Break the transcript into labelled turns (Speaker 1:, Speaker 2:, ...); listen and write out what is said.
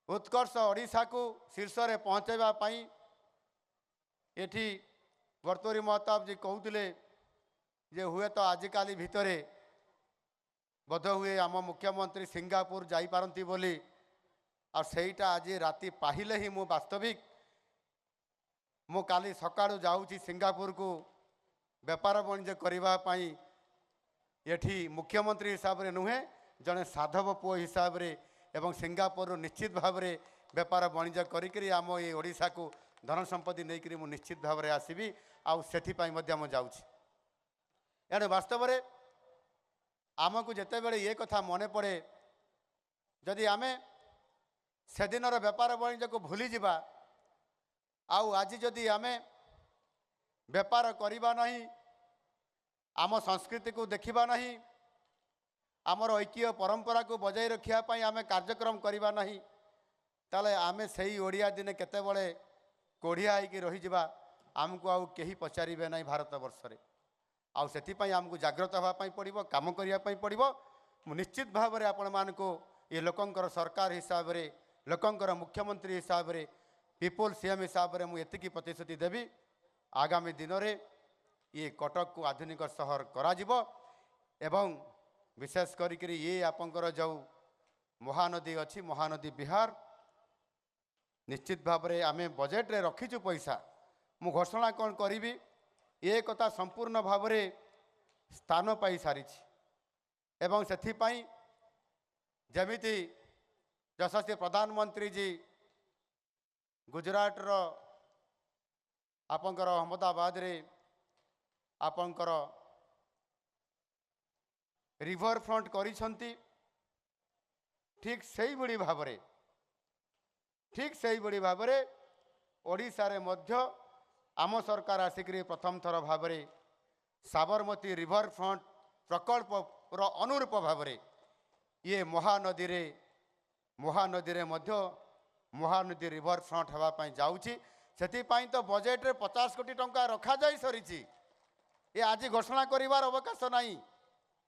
Speaker 1: उत्कर्ष ओडिशा को शीर्ष में पहुँचाई एठी भर्तृहरि महताब जी कहते जे हुए तो आजिकाली भितर बोध हुए आम मुख्यमंत्री सिंगापुर जापारती बोली और सेटा आज राति पाहिले ही मु वास्तविक मु काली सकाळु जाऊँगी सिंगापुर को व्यापार वाणिज्य करने एठी मुख्यमंत्री हिसाब से नुहे जड़े साधव पुओ हिसाब से एवं सिंगापुर निश्चित भाव में व्यापार वाणिज्य करी आम ये ओडिशा को धन संपत्ति नहीं मु निश्चित भाव में आसबि आउ जाऊँगी एणे वास्तव में आमको जिते बड़े ये कथा मन पड़े जदि आम से दिन व्यापार वाणिज्य को भूली जावा आउ आज जदि आम व्यापार करवा नहीं आम संस्कृति को देखा नहीं आमर ऐक्य परंपरा को बजाय रखापी आम कार्यक्रम करवा नहीं ताले आम से ही ओडिया दिने केतेबळे कोढ़िया होगी रहीजा आमको आउ कहीं पचारे ना भारत वर्ष में आउ से आमको जागृत हाँपाई पड़ो कम करने पड़ो निश्चित भाव में आपण मानक ये लोकंकर सरकार हिसाब से लोकंकर मुख्यमंत्री हिसाब से पीपुल सीएम हिसाब से मुझे प्रतिश्रुति देवी आगामी दिन में ये कटक को आधुनिक सहर करा एवं विशेष करी ये आपंकर जो महानदी अच्छी महानदी विहार निश्चित भाव में आम बजेट रे रखीचु पैसा मु घोषणा कौन करी ये कथा संपूर्ण भाव में स्थान पाई सारी एवं से जमीती यशस्वी प्रधानमंत्री जी गुजरात रो आपंकर अहमदाबाद रे आपंकर रिवर फ्रंट करिसंती ठीक से ही भाव में ओडिशा रे मध्य आम सरकार आसिक प्रथम थर भाव में साबरमती रिवर फ्रंट प्रकल्प रो अनुरूप भाव में ये महानदी रे मध्य महानदी रिवर फ्रंट हाँपाई जाऊँगी से तो बजेट रे 50 कोटी टंका रखा जाई सरी ये आज घोषणा करिवार अवकाश नहीं।